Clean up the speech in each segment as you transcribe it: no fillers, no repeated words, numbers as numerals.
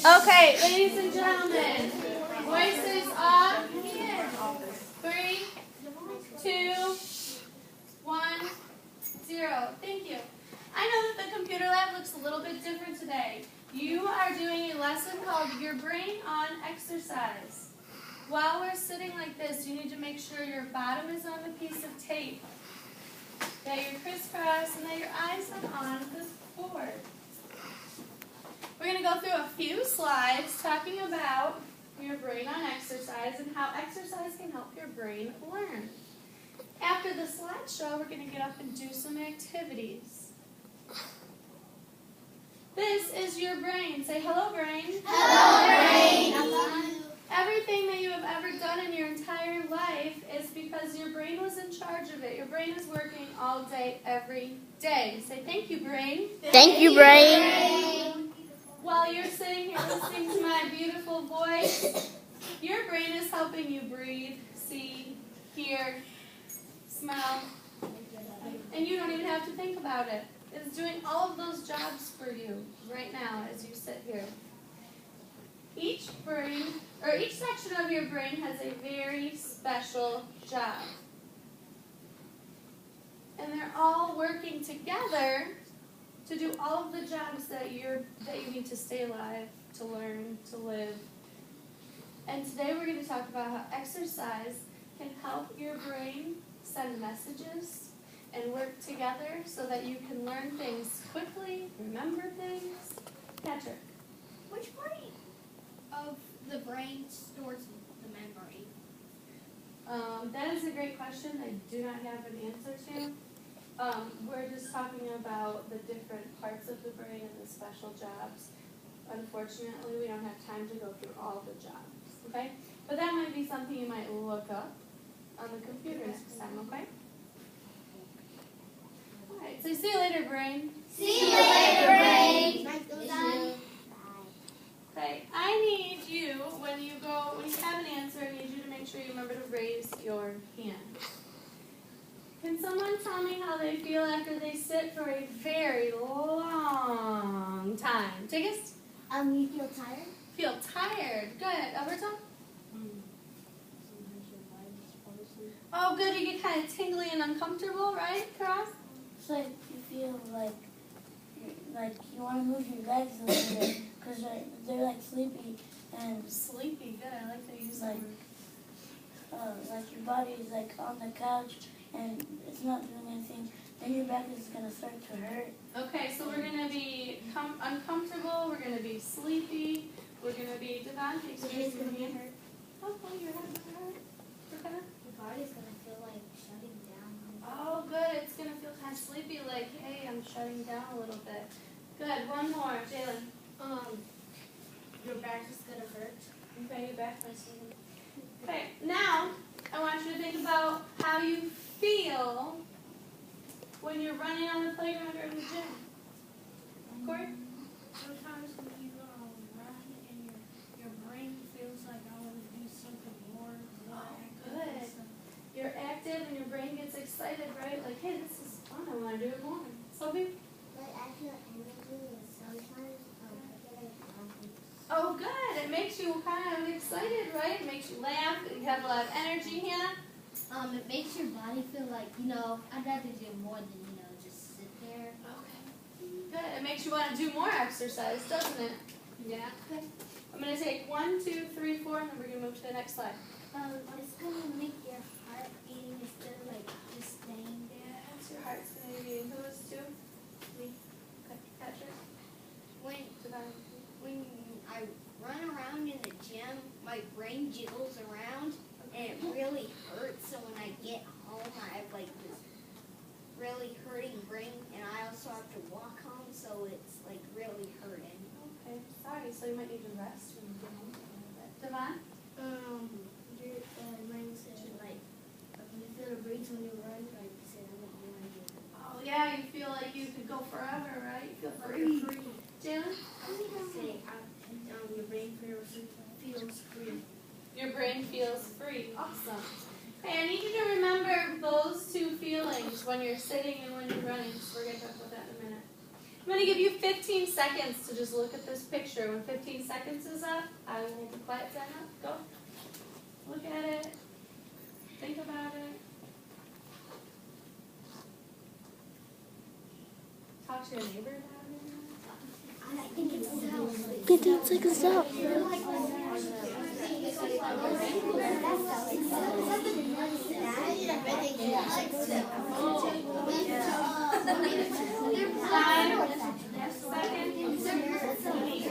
Okay, ladies and gentlemen, voices off. 3, 2, 1, 0. Thank you. I know that the computer lab looks a little bit different today. You are doing a lesson called Your Brain on Exercise. While we're sitting like this, you need to make sure your bottom is on the piece of tape, that you're crisscross, and that your eyes are on the board. We're going to go through a few slides talking about your brain on exercise and how exercise can help your brain learn. After the slideshow, we're going to get up and do some activities. This is your brain. Say hello, brain. Hello, brain. Hello. Everything that you have ever done in your entire life is because your brain was in charge of it. Your brain is working all day, every day. Say thank you, brain. Thank you, brain. While you're sitting here listening to my beautiful voice, your brain is helping you breathe, see, hear, smell, and you don't even have to think about it. It's doing all of those jobs for you right now as you sit here. Each section of your brain has a very special job. And they're all working together to do all of the jobs that you need to stay alive, to learn, to live. And today we're going to talk about how exercise can help your brain send messages and work together so that you can learn things quickly, remember things. Patrick. Which part of the brain stores the memory? That is a great question. I do not have an answer to. We're just talking about the different parts of the brain and the special jobs. Unfortunately, we don't have time to go through all the jobs, okay? But that might be something you might look up on the computer next time, okay? All right, so see you later, brain. See you later, brain. Okay, I need you, when you have an answer, I need you to make sure you remember to raise your hand. Can someone tell me how they feel after they sit for a very long time? Tiggis? You feel tired? Feel tired. Good. Alberto? Sometimes your body just falls asleep. Oh, good. You get kind of tingly and uncomfortable, right, Karas? It's like you feel like you want to move your legs a little bit because they're like sleepy and Sleepy. Good. I like that you use that word. like your body is like on the couch and it's not doing anything. Then your back is gonna start to hurt. Okay, so we're gonna be uncomfortable. We're gonna be sleepy. We're gonna be Devante. Your head's gonna get hurt. Oh, your head's gonna hurt. Okay. Your body's gonna feel like shutting down. Oh, good. It's going to feel kind of sleepy, like, hey, I'm shutting down a little bit. Good. One more. Jalen. Your back is gonna hurt. Okay, your back is sleepy. Okay, now I want you to think about how you feel when you're running on the playground or in the gym. Corey? Sometimes when you run and your brain feels like I want to do something more. Good. You're active and your brain gets excited, right? Like, hey, this is fun. I want to do it more. Sophie? Like I feel energy and sometimes I feel like Oh, good. It makes you kind of excited, right? It makes you laugh. You have a lot of energy, Hannah. It makes your body feel like, I'd rather do more than, just sit there. Okay. Good. It makes you want to do more exercise, doesn't it? Yeah. Okay. I'm going to take 1, 2, 3, 4, and then we're going to move to the next slide. It's gonna make your heart beating instead of like just staying there. What's your heart's going to be beating? Who is 2? Me. Okay. Patrick? When I run around in the gym, my brain jiggles around and it really hurts. So when I get home, I have like this really hurting brain, and I also have to walk home, so it's like really hurting. Okay. Sorry. So you might need to rest when you get home a little bit. Devon? Your brain said like you feel the breeze when you run, like you said, I don't know idea. Oh, yeah. You feel like you could go forever, right? You feel free. Jalen? Say, your brain feels free. Your brain feels free. Awesome. Okay, I need you to remember those two feelings when you're sitting and when you're running. So we're going to talk about that in a minute. I'm going to give you 15 seconds to just look at this picture. When 15 seconds is up, I will be quiet time up. Go. Look at it. Think about it. Talk to your neighbor about it. I think it's self. 15 seconds up.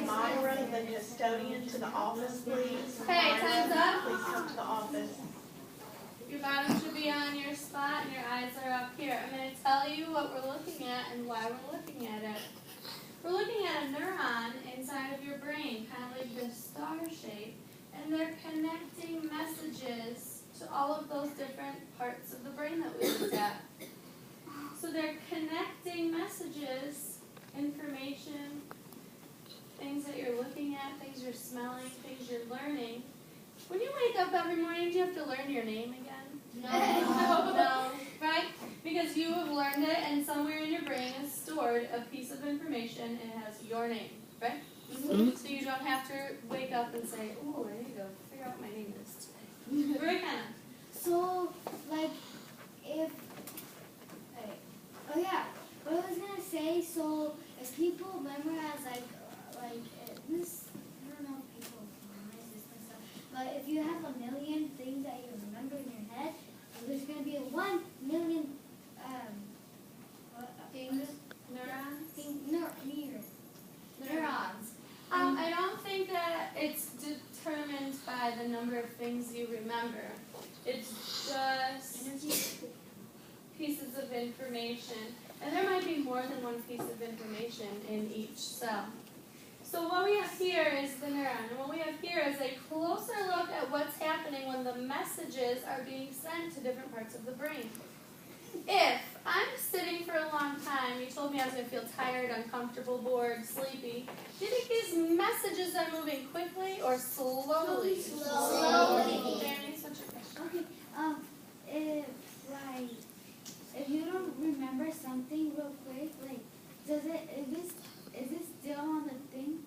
Myra, the custodian, to the office, please. Okay, time's up. Please come to the office. Your bottom should be on your spot and your eyes are up here. I'm going to tell you what we're looking at and why we're looking at it. We're looking at a neuron inside of your brain, kind of like this star shape, and they're connecting messages to all of those different parts of the brain that we looked at. So they're connecting messages, information, things that you're looking at, things you're smelling, things you're learning. When you wake up every morning, do you have to learn your name again? No, right? Because you have learned it, and somewhere in your brain is stored a piece of information, and it has your name, right? Mm-hmm. So you don't have to wake up and say, "Oh, I need to figure out what my name is today." Very kind of. So, like, if, oh yeah, what I was gonna say, so if people memorize, this, I don't know if people memorize this and stuff, but if you have a million things that you remember in your head, there's gonna be 1 million, neurons. I don't think that it's determined by the number of things you remember. It's just pieces of information. And there might be more than one piece of information in each cell. So what we have here is the neuron. And what we have here is a closer look at what's happening when the messages are being sent to different parts of the brain. If I'm sitting for a long time, you told me I was going to feel tired, uncomfortable, bored, sleepy. Do you think these messages are moving quickly or slowly? Slowly. Danny, what's your question? Okay, if you don't remember something real quick, is it still on the thing?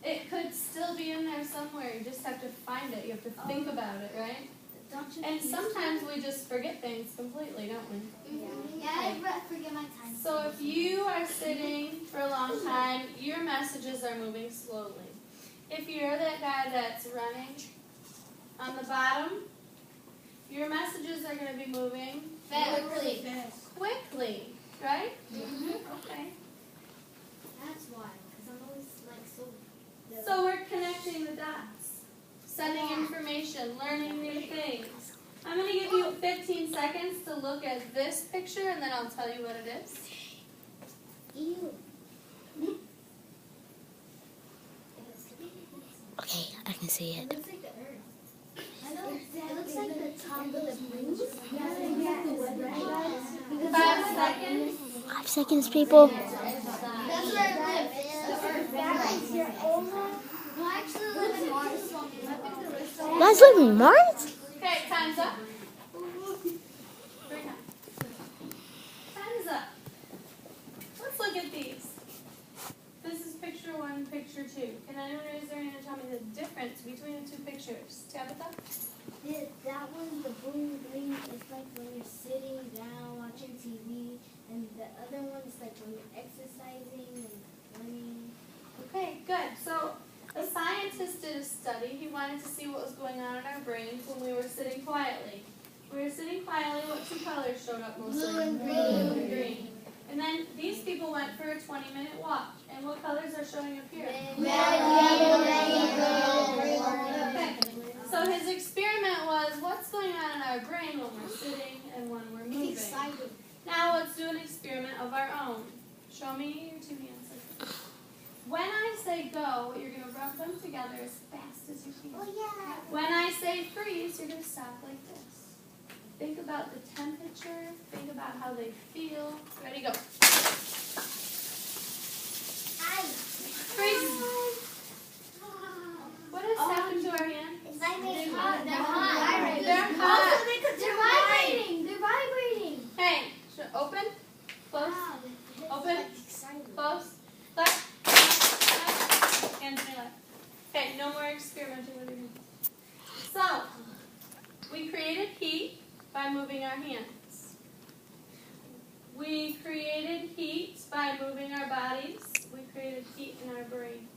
It could still be in there somewhere. You just have to find it. You have to think about it, right? Don't you? And sometimes we just forget things completely, don't we? Yeah, I forget my time. So if you are sitting for a long time, your messages are moving slowly. If you're that guy that's running on the bottom, your messages are going to be moving quickly, right? Mm-hmm. Okay. That's why, because I'm always so. So we're connecting the dots, sending information, learning new things. I'm going to give you 15 seconds to look at this picture, and then I'll tell you what it is. Ew. Okay, I can see It it. looks like the earth. It looks like the top of the moon. Yeah, 5 seconds. 5 seconds, people. That's where it lives. The earth. No, actually, it lives in Mars. Guys live in Mars? Okay, time's up. Time's up. Let's look at these. This is picture 1, picture 2. Can anyone raise their hand and tell me the difference between the two pictures? Tabitha? That one, the blue green, it's like when you're sitting down watching TV, and the other one is like when you're exercising and running. Okay, good. So a scientist did a study. He wanted to see what was going on in our brains when we were sitting quietly. When we were sitting quietly, what two colors showed up mostly? Blue and green. Blue and green. And then these people went for a 20-minute walk. And what colors are showing up here? Okay. So his experiment was, what's going on in our brain when we're sitting and when we're moving? Excited. Now let's do an experiment of our own. Show me your two hands. When I say go, you're going to rub them together as fast as you can. Oh yeah. When I say freeze, you're going to stop like this. Think about the temperature. Think about how they feel. Ready, go. Freeze. What has happened to our hand? It's like they're hot. They're hot. They're hot. They're vibrating. They're vibrating. Hey, open, close, Wow. Open. Excited. close. experimenting with your hands. So, we created heat by moving our hands. We created heat by moving our bodies. We created heat in our brain.